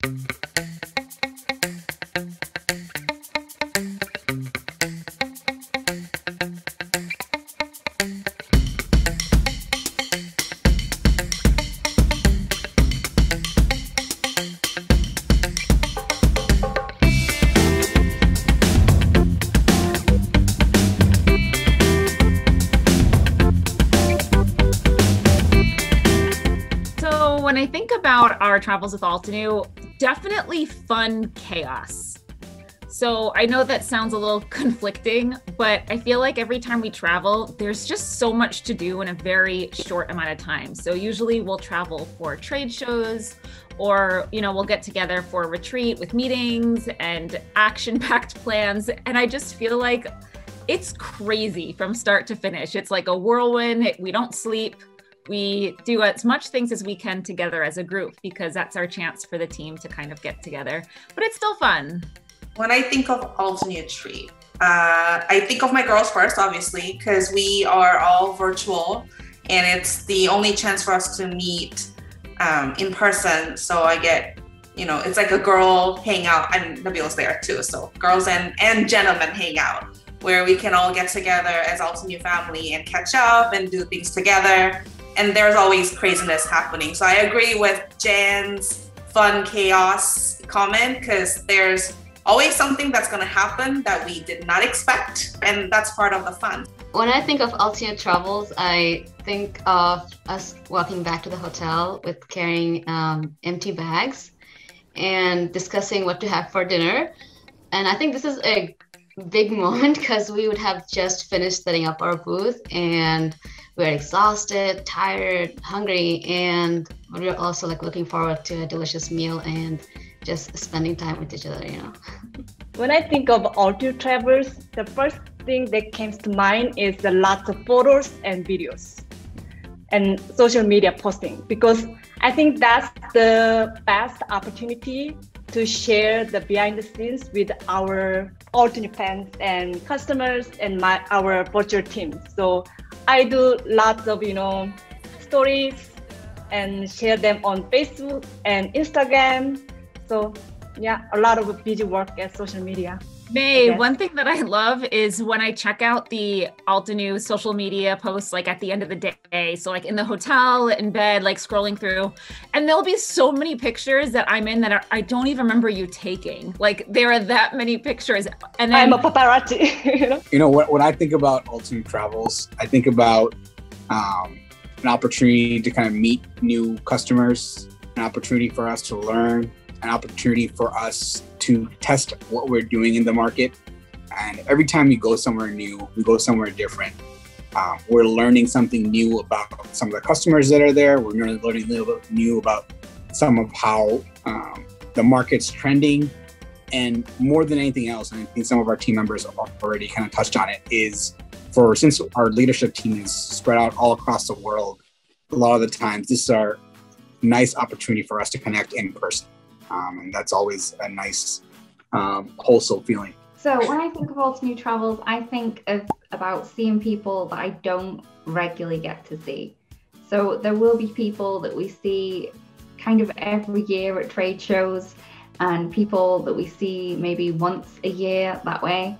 When I think about our travels with Altenew, definitely fun chaos. So I know that sounds a little conflicting, but I feel like every time we travel, there's just so much to do in a very short amount of time. So usually we'll travel for trade shows, or we'll get together for a retreat with meetings and action-packed plans. And I just feel like it's crazy from start to finish. It's like a whirlwind. We don't sleep. We do as much things as we can together as a group because that's our chance for the team to kind of get together, but it's still fun. When I think of Altenew trip, I think of my girls first, obviously, because we are all virtual and it's the only chance for us to meet in person. So I get, it's like a girl hangout, and Nabil's there too. So girls and gentlemen hangout where we can all get together as Altenew family and catch up and do things together. And there's always craziness happening. So I agree with Jan's fun chaos comment, because there's always something that's going to happen that we did not expect. And that's part of the fun. When I think of Altenew travels, I think of us walking back to the hotel with carrying empty bags and discussing what to have for dinner. And I think this is a big moment because we would have just finished setting up our booth and we're exhausted, tired, hungry, and we're also looking forward to a delicious meal and just spending time with each other, When I think of Altenew travels, the first thing that comes to mind is the lots of photos and videos and social media posting, because I think that's the best opportunity to share the behind the scenes with our Altenew fans and customers and our virtual team. So I do lots of, stories and share them on Facebook and Instagram. So yeah, a lot of busy work at social media. May, one thing that I love is when I check out the Altenew social media posts, at the end of the day. So in the hotel, in bed, scrolling through, and there'll be so many pictures that I'm in that I don't even remember you taking. There are that many pictures. And then, I'm a paparazzi. When I think about Altenew travels, I think about an opportunity to kind of meet new customers, an opportunity for us to learn, an opportunity for us to test what we're doing in the market. And every time we go somewhere new, we go somewhere different. We're learning something new about some of the customers that are there. We're learning a little bit new about some of how the market's trending. And more than anything else, and I think some of our team members have already kind of touched on it, since our leadership team is spread out all across the world, a lot of the times this is our nice opportunity for us to connect in person. And that's always a nice, wholesome feeling. So when I think of Altenew travels, I think about seeing people that I don't regularly get to see. So there will be people that we see kind of every year at trade shows, and people that we see maybe once a year that way.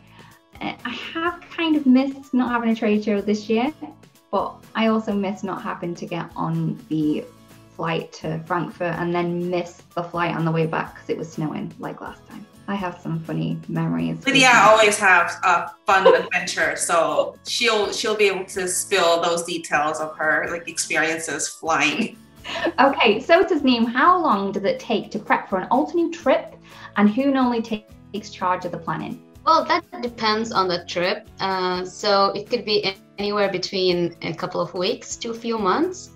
I have kind of missed not having a trade show this year, but I also miss not having to get on the flight to Frankfurt and then miss the flight on the way back because it was snowing like last time. I have some funny memories. Lydia always has a fun adventure, so she'll be able to spill those details of her experiences flying. Okay, so Tasneem, how long does it take to prep for an Altenew trip, and who normally takes charge of the planning? Well, that depends on the trip. So it could be anywhere between a couple of weeks to a few months.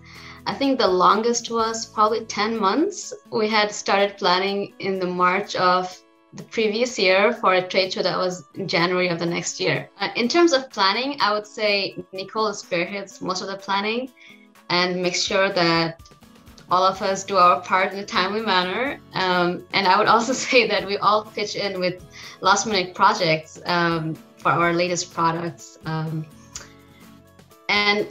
I think the longest was probably 10 months. We had started planning in the March of the previous year for a trade show that was in January of the next year. In terms of planning, I would say Nicole spearheads most of the planning and makes sure that all of us do our part in a timely manner. And I would also say that we all pitch in with last minute projects for our latest products. And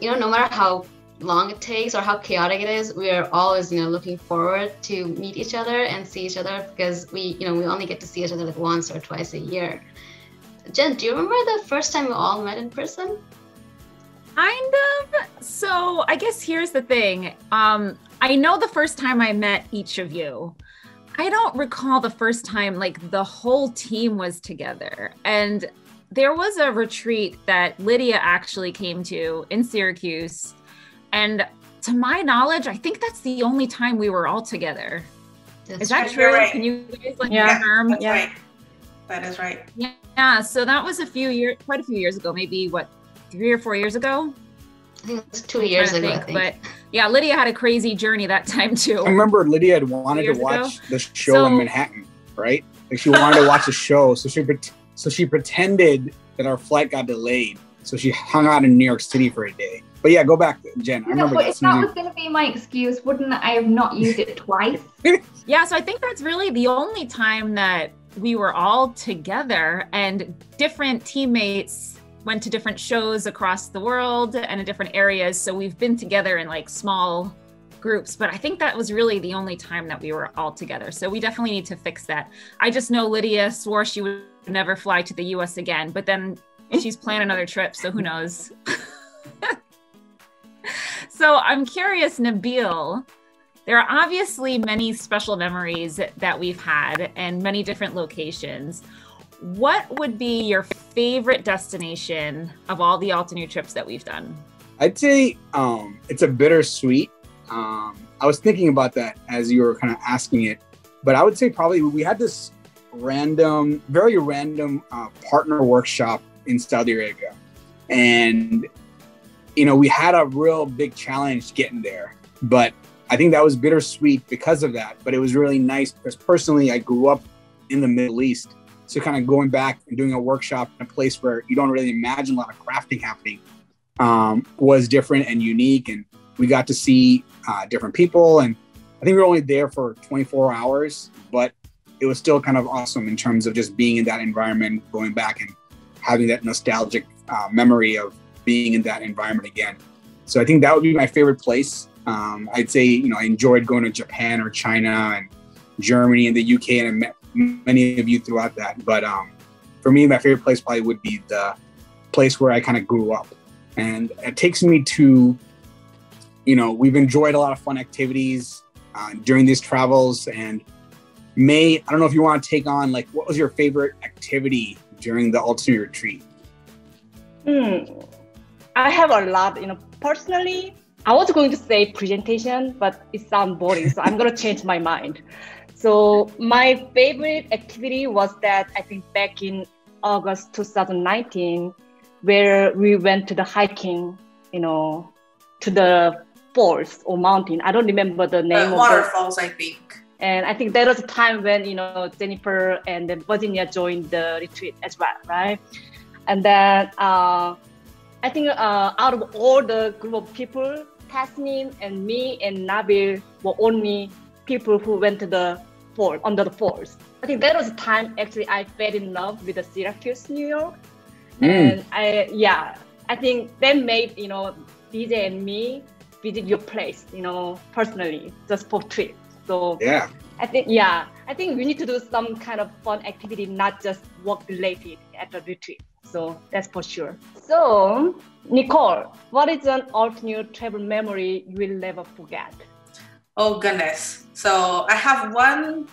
no matter how long it takes or how chaotic it is, we are always, looking forward to meet each other and see each other, because we only get to see each other like once or twice a year. Jen, do you remember the first time we all met in person? Kind of. So I guess here's the thing. I know the first time I met each of you. I don't recall the first time like the whole team was together. And there was a retreat that Lydia actually came to in Syracuse. And to my knowledge, I think that's the only time we were all together. Is that true? Right. Can you guys confirm? That's right. That is right. Yeah. So that was quite a few years ago, maybe 3 or 4 years ago? I think it was 2 years ago, I think. But yeah, Lydia had a crazy journey that time too. I remember Lydia had wanted to watch the show in Manhattan, right? Like she wanted to watch the show, so she pretended that our flight got delayed. So she hung out in New York City for a day. But yeah, go back, Jen. I remember but if that was going to be my excuse, wouldn't I have not used it twice? Yeah, so I think that's really the only time that we were all together, and different teammates went to different shows across the world and in different areas. So we've been together in like small groups, but I think that was really the only time that we were all together. So we definitely need to fix that. I just know Lydia swore she would never fly to the US again, but then she's planning another trip, so who knows? So I'm curious, Nabil, there are obviously many special memories that we've had and many different locations. What would be your favorite destination of all the Altenew trips that we've done? I'd say it's a bittersweet. I was thinking about that as you were kind of asking it, but I would say probably we had this very random partner workshop in Saudi Arabia. And, we had a real big challenge getting there, but I think that was bittersweet because of that. But it was really nice because personally, I grew up in the Middle East. So kind of going back and doing a workshop in a place where you don't really imagine a lot of crafting happening was different and unique. And we got to see different people. And I think we were only there for 24 hours, but it was still kind of awesome in terms of just being in that environment, going back and having that nostalgic memory of being in that environment again. So I think that would be my favorite place. I'd say, I enjoyed going to Japan or China and Germany and the UK, and I met many of you throughout that. But for me, my favorite place probably would be the place where I kind of grew up. And it takes me to, we've enjoyed a lot of fun activities during these travels. And May, I don't know if you want to take on, what was your favorite activity during the Altenew retreat? I have a lot, personally, I was going to say presentation, but it sounds boring. So I'm going to change my mind. So my favorite activity was that I think back in August 2019, where we went to the hiking, to the falls or mountain. I don't remember the name of waterfalls, I think. And I think that was a time when, Jennifer and then Virginia joined the retreat as well, right? And then I think out of all the group of people, Tasnim and me and Nabil were only people who went to the under the falls. I think that was the time actually I fell in love with the Syracuse, New York. And I think that made, DJ and me visit your place, personally, just for trip. So yeah, I think we need to do some kind of fun activity, not just work related at the retreat. So that's for sure. So Nicole, what is an Altenew travel memory you will never forget? Oh goodness. So I have one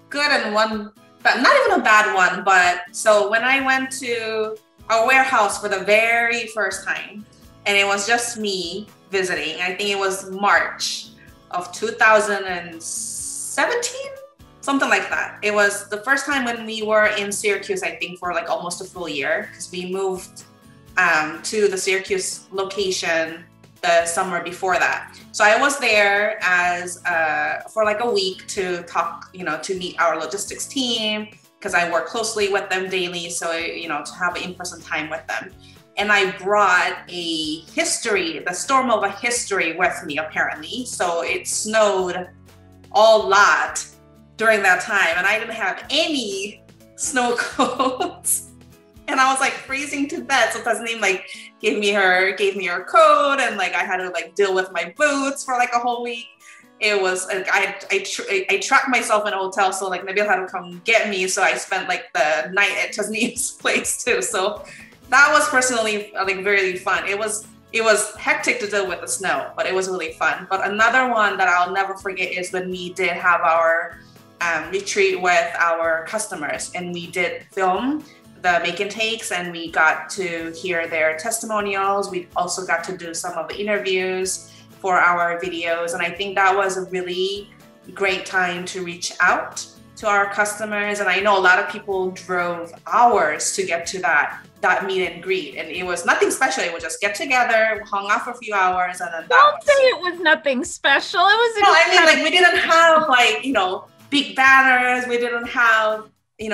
good and one, but not even a bad one. But so when I went to a warehouse for the very first time, and it was just me visiting, I think it was March of 2017, something like that. It was the first time when we were in Syracuse, I think for almost a full year, because we moved to the Syracuse location the summer before that. So I was there as for a week to talk, to meet our logistics team, because I work closely with them daily. So, to have an in-person time with them. And I brought the storm of a history with me, apparently. So it snowed a lot during that time. And I didn't have any snow coats. And I was like freezing to death. So Tasneem like gave me her coat, and like I had to like deal with my boots for like a whole week. It was like I trapped myself in a hotel, so like Nabil had to come get me. So I spent like the night at Tasneem's place too. So that was personally like very fun. It was hectic to deal with the snow, but it was really fun. But another one that I'll never forget is when we did have our retreat with our customers, and we did film the make and takes, and we got to hear their testimonials. We also got to do some of the interviews for our videos. And I think that was a really great time to reach out to our customers. And I know a lot of people drove hours to get to that meet and greet. And it was nothing special. It was just get together, hung out for a few hours, and then Don't say it was nothing special. It was no, I mean, like we didn't have like, big banners. We didn't have, we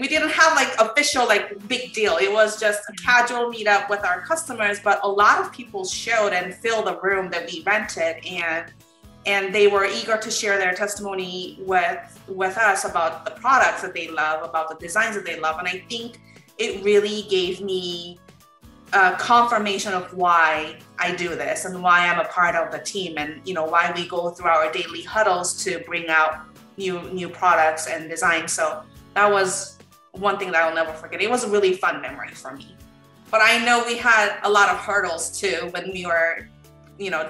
didn't have like official, like big deal. It was just a casual meetup with our customers, but a lot of people showed and filled the room that we rented, and they were eager to share their testimony with us about the products that they love, about the designs that they love. And I think it really gave me a confirmation of why I do this and why I'm a part of the team, and why we go through our daily huddles to bring out new products and designs. So that was one thing that I'll never forget. It was a really fun memory for me. But I know we had a lot of hurdles too when we were,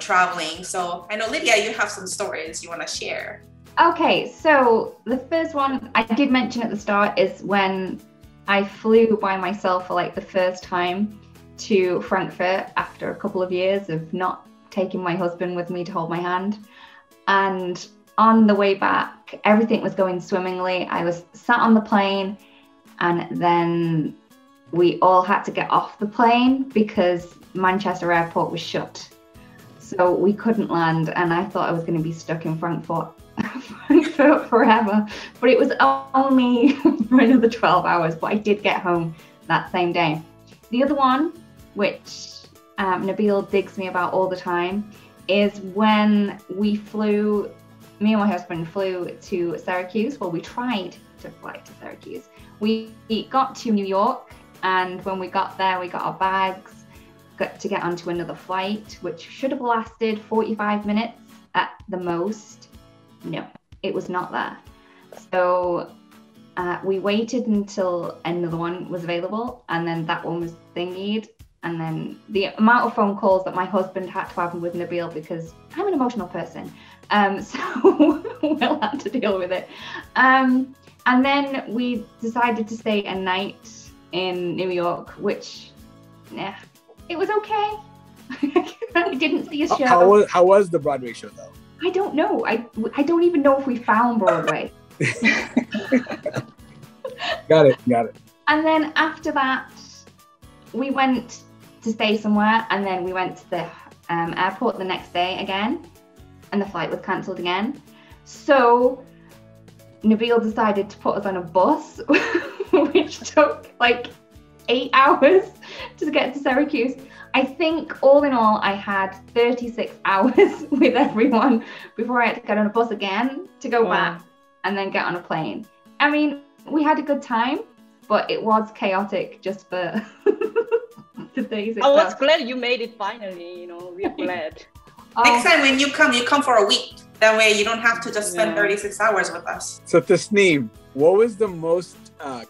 traveling. So I know, Lydia, you have some stories you want to share. Okay, so the first one I did mention at the start is when I flew by myself for like the first time to Frankfurt after a couple of years of not taking my husband with me to hold my hand. And on the way back, everything was going swimmingly. I was sat on the plane, and then we all had to get off the plane because Manchester Airport was shut. So we couldn't land, and I thought I was going to be stuck in Frankfurt forever. But it was only for another 12 hours, but I did get home that same day. The other one, which Nabil digs me about all the time, is when me and my husband flew to Syracuse. Well, we tried to fly to Syracuse. We got to New York, and when we got there, we got our bags, got to get onto another flight, which should have lasted 45 minutes at the most. No, it was not there. So we waited until another one was available, and then that one was thingied. And then the amount of phone calls that my husband had to have with Nabil, because I'm an emotional person. So we'll have to deal with it. And then we decided to stay a night in New York, which, it was okay. I didn't see a show. How was the Broadway show though? I don't know. I don't even know if we found Broadway. Got it. And then after that, we went to stay somewhere, and then we went to the airport the next day again, and the flight was cancelled again. So Nabil decided to put us on a bus, which took like 8 hours to get to Syracuse. I think all in all, I had 36 hours with everyone before I had to get on a bus again to go back and then get on a plane. I mean, we had a good time, but it was chaotic just for the days itself. I was glad you made it finally, we're glad. Next time when you come for a week. That way you don't have to just spend 36 hours with us. So Tasneem, what was the most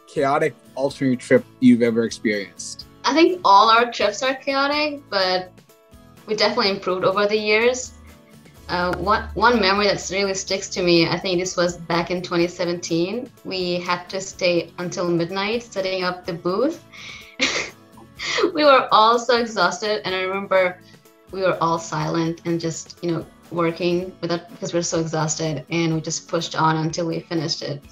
chaotic Altenew trip you've ever experienced? I think all our trips are chaotic, but we definitely improved over the years. One memory that really sticks to me, I think this was back in 2017. We had to stay until midnight setting up the booth. We were all so exhausted, and I remember we were all silent and just, working because we're so exhausted, and we just pushed on until we finished it.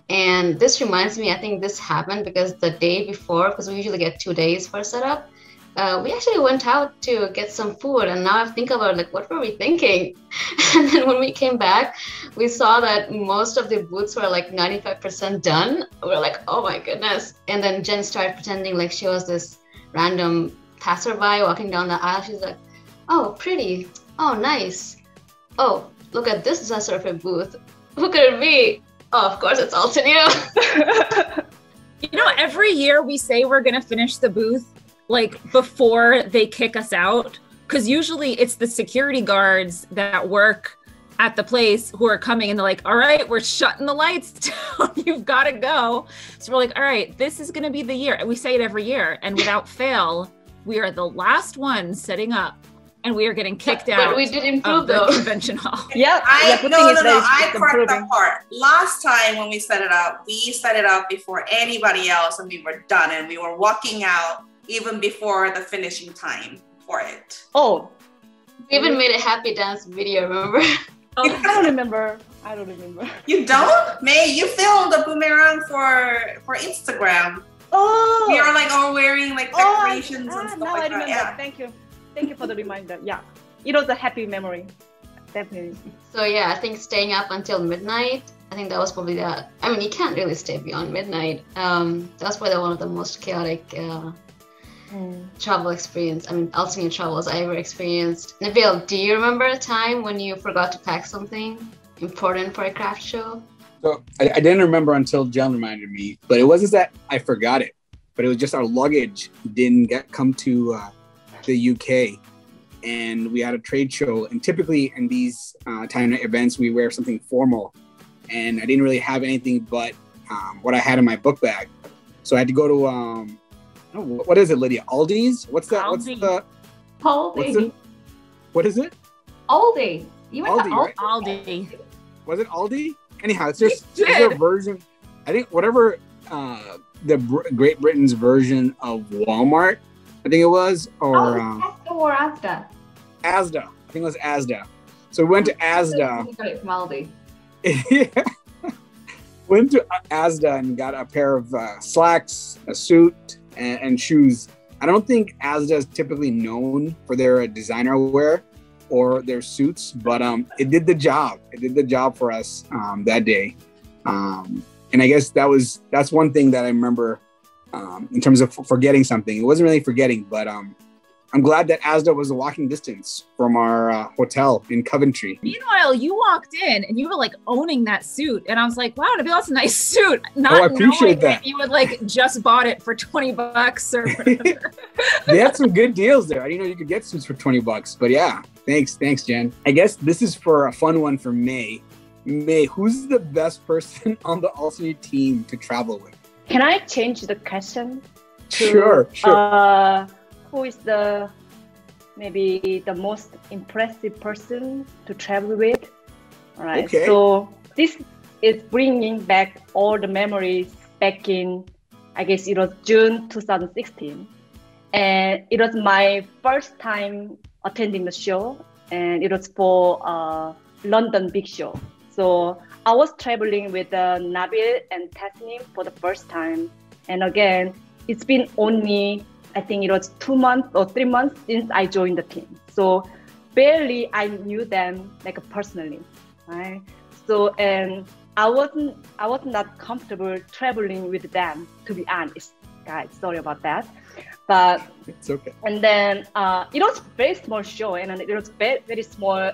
And this reminds me, I think this happened because the day before, because we usually get 2 days for setup, we actually went out to get some food, and now I think about what were we thinking? And then when we came back, we saw that most of the booths were like 95% done. We were like, oh my goodness. And then Jen started pretending like she was this random passerby walking down the aisle. She's like, oh, pretty. Oh, nice. Oh, look at this Surfer booth. Who could it be? Oh, of course, it's Altenew. You know, every year we say we're going to finish the booth like before they kick us out, because usually it's the security guards that work at the place who are coming and they're like, all right, we're shutting the lights down. You've got to go. So we're like, all right, this is going to be the year. And we say it every year. And without fail, we are the last ones setting up and we are getting kicked out. But we did improve of the though. Convention hall. Yeah. I correct that part. Last time when we set it up before anybody else and we were done and we were walking out even before the finishing time for it. Oh. We even made a happy dance video, remember? I don't remember. You don't? May, you filmed a boomerang for Instagram. Oh. We are like all wearing like decorations and stuff now like I remember. that. Yeah. Thank you for the reminder. Yeah. It was a happy memory. Definitely. So yeah, I think staying up until midnight, I think that was probably that. I mean, you can't really stay beyond midnight. That's probably one of the most chaotic travel experience. I mean, Altenew travels I ever experienced. Nabil, do you remember a time when you forgot to pack something important for a craft show? So I didn't remember until Jen reminded me, but it wasn't that I forgot it, but it was just our luggage didn't come to the UK, and we had a trade show. And typically in these kind of events, we wear something formal, and I didn't really have anything but what I had in my book bag. So I had to go to what is it, Lydia? Aldi's? What's that? Aldi. Aldi. What is it? Aldi. You went Aldi, to right? Aldi. Was it Aldi? Anyhow, it's just a version. I think whatever Great Britain's version of Walmart, I think it was, or Tesco or Asda. Asda. I think it was Asda. So we went to Asda. You got it from Aldi. Yeah. Went to Asda and got a pair of slacks, a suit, and shoes. I don't think Asda is typically known for their designer wear or their suits, but it did the job. It did the job for us that day. And I guess that's one thing that I remember in terms of forgetting something. It wasn't really forgetting, but I'm glad that Asda was a walking distance from our hotel in Coventry. Meanwhile, you walked in and you were like owning that suit. And I was like, wow, Nabil, that's a nice suit. I appreciate that. You would like just bought it for $20 or whatever. They had some good deals there. I didn't know you could get suits for $20, but yeah, thanks, Jen. I guess this is for a fun one for May. May, who's the best person on the Altenew team to travel with? Can I change the question? Sure. Who is maybe the most impressive person to travel with? All right. Okay. So this is bringing back all the memories back in, I guess it was June 2016. And it was my first time attending the show. And it was for London Big Show. So I was traveling with Nabil and Tasnim for the first time. And again, it's been only, I think it was 2 months or 3 months since I joined the team. So barely I knew them like personally, right? So, and I was not comfortable traveling with them, to be honest, guys. Sorry about that. But it's okay. And then it was very small show, and it was very small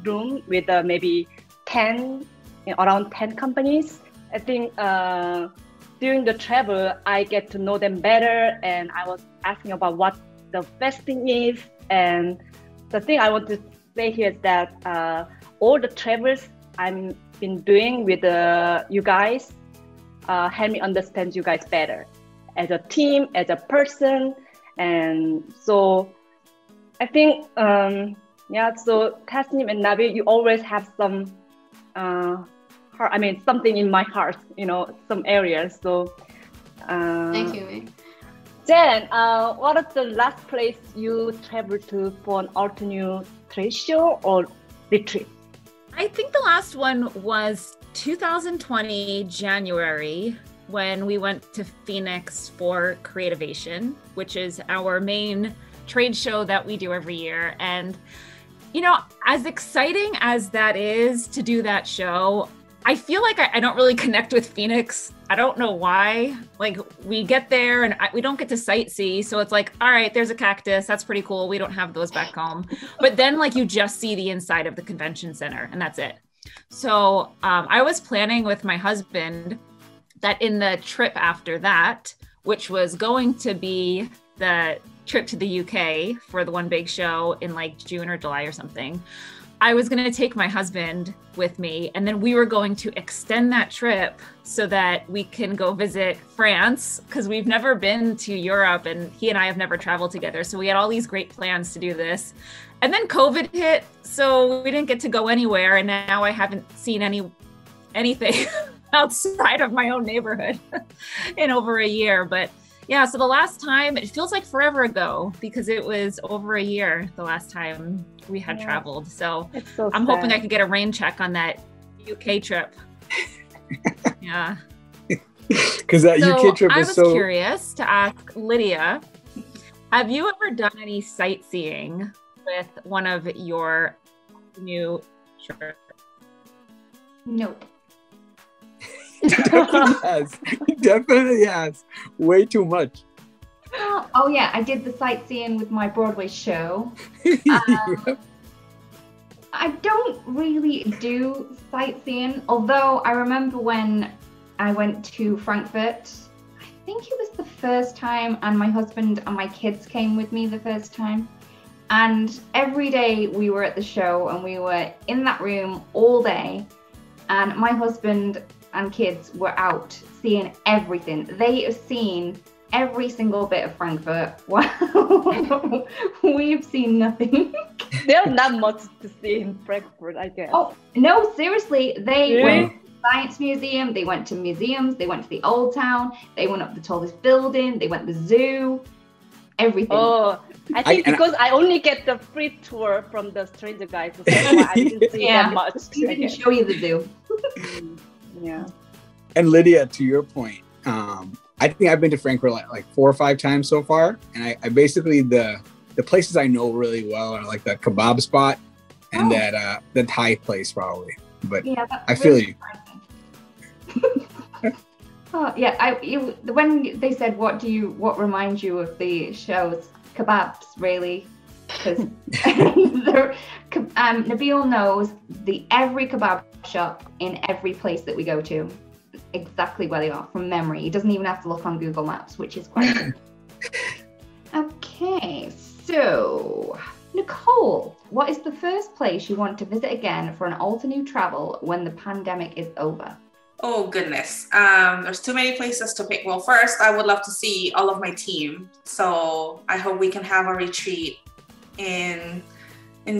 room with maybe around 10 companies. I think during the travel, I get to know them better, and I was asking about what the best thing is. And the thing I want to say here is that all the travels I've been doing with you guys help me understand you guys better as a team, as a person. And so I think, so Tasnim and Nabil, you always have some something in my heart, some areas. So, thank you. Jen, what is the last place you traveled to for an Altenew trade show or retreat? I think the last one was 2020 January when we went to Phoenix for Creativation, which is our main trade show that we do every year. And as exciting as that is to do that show, I feel like I don't really connect with Phoenix. I don't know why. Like, we get there and we don't get to sightsee. So it's like, all right, there's a cactus. That's pretty cool. We don't have those back home. But then you just see the inside of the convention center and that's it. So I was planning with my husband that in the trip after that, which was going to be the trip to the UK for the one big show in like June or July or something, I was going to take my husband with me, and then we were going to extend that trip so that we can go visit France, because we've never been to Europe and he and I have never traveled together. So we had all these great plans to do this. And then COVID hit, so we didn't get to go anywhere. And now I haven't seen anything outside of my own neighborhood in over a year. But yeah, so the last time, it feels like forever ago because it was over a year the last time we had traveled. So, I'm hoping I could get a rain check on that UK trip. Yeah. Because that UK trip is so... I was curious to ask Lydia, have you ever done any sightseeing with one of your new trips? Nope. He definitely has. Way too much. Oh yeah, I did the sightseeing with my Broadway show. I don't really do sightseeing, although I remember when I went to Frankfurt, I think it was the first time, and my husband and my kids came with me the first time. And every day we were at the show and we were in that room all day, and my husband and kids were out seeing everything. They have seen every single bit of Frankfurt. Wow, we've seen nothing. There's not much to see in Frankfurt, I guess. Oh, no, seriously. They went to the Science Museum, they went to museums, they went to the Old Town, they went up the tallest building, they went to the zoo, everything. Oh, I think because I only get the free tour from the Stranger Guys, so that's why I didn't see that much. We didn't show you the zoo. Yeah. And Lydia, to your point, I think I've been to Frankfurt like 4 or 5 times so far, and I basically the places I know really well are like that kebab spot and that the Thai place probably. But yeah, I feel you. Oh yeah, when they said what reminds you of the shows, kebabs really, because Nabil knows every kebab shop in every place that we go to, exactly where they are from memory. He doesn't even have to look on Google Maps, which is quite good. Okay, so Nicole, what is the first place you want to visit again for an Altenew travel when the pandemic is over? Oh goodness, there's too many places to pick. Well, first I would love to see all of my team, so I hope we can have a retreat in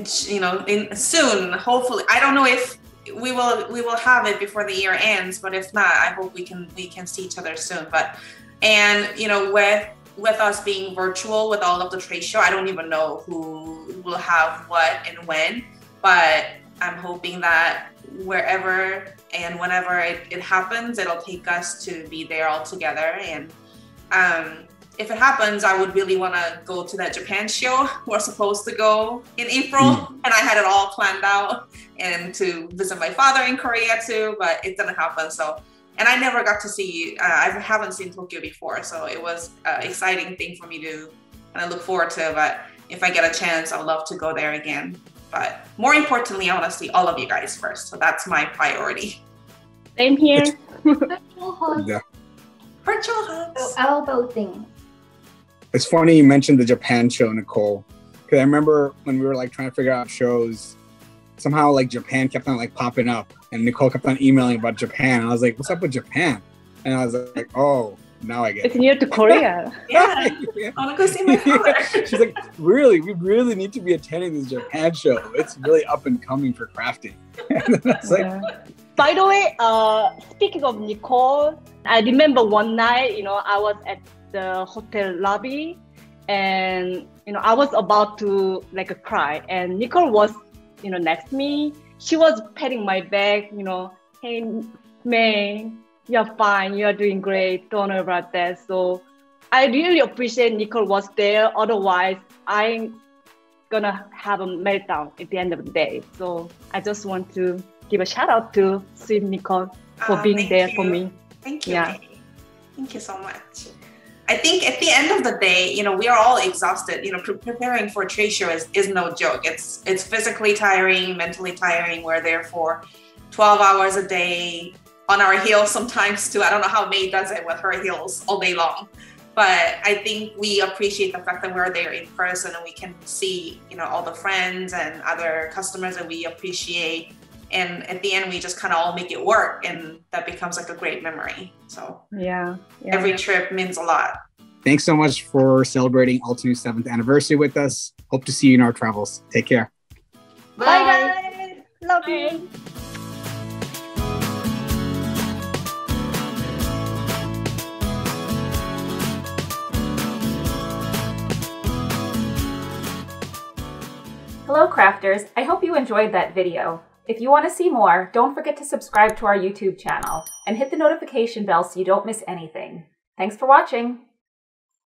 soon. Hopefully, I don't know if we will have it before the year ends, but if not, I hope we can see each other soon. With us being virtual with all of the trade show, I don't even know who will have what and when, but I'm hoping that wherever and whenever it happens, it'll take us to be there all together. And if it happens, I would really want to go to that Japan show. We're supposed to go in April, and I had it all planned out, and to visit my father in Korea too, but it didn't happen. So, and I never got to see, I haven't seen Tokyo before, so it was an exciting thing for me to kind of look forward to. But if I get a chance, I would love to go there again. But more importantly, I want to see all of you guys first. So that's my priority. Same here. Virtual hugs. Yeah. Virtual hugs. So elbow thing. It's funny you mentioned the Japan show, Nicole, because I remember when we were like trying to figure out shows, somehow like Japan kept on like popping up, and Nicole kept on emailing about Japan. And I was like, "What's up with Japan?" And I was like, "Oh, now I get it." It's near to Korea. Yeah, I want to go see my father. She's like, "Really? We really need to be attending this Japan show. It's really up and coming for crafting." And then I was like, By the way, speaking of Nicole, I remember one night, I was at the hotel lobby, and I was about to cry, and Nicole was next to me. She was patting my back, "Hey May, you're fine, you're doing great, don't worry about that." So I really appreciate Nicole was there, otherwise I'm gonna have a meltdown at the end of the day. So I just want to give a shout out to sweet Nicole for being there for me. Thank you. Yeah. Thank you so much. I think at the end of the day, we are all exhausted. Preparing for a trade show is no joke. It's physically tiring, mentally tiring. We're there for 12 hours a day, on our heels sometimes too. I don't know how May does it with her heels all day long. But I think we appreciate the fact that we're there in person and we can see, you know, all the friends and other customers that we appreciate. And at the end, we just kind of all make it work, and that becomes like a great memory. So Yeah. every trip means a lot. Thanks so much for celebrating Altenew's 7th anniversary with us. Hope to see you in our travels. Take care. Bye guys. Love you. Hello crafters, I hope you enjoyed that video. If you want to see more, don't forget to subscribe to our YouTube channel and hit the notification bell so you don't miss anything. Thanks for watching!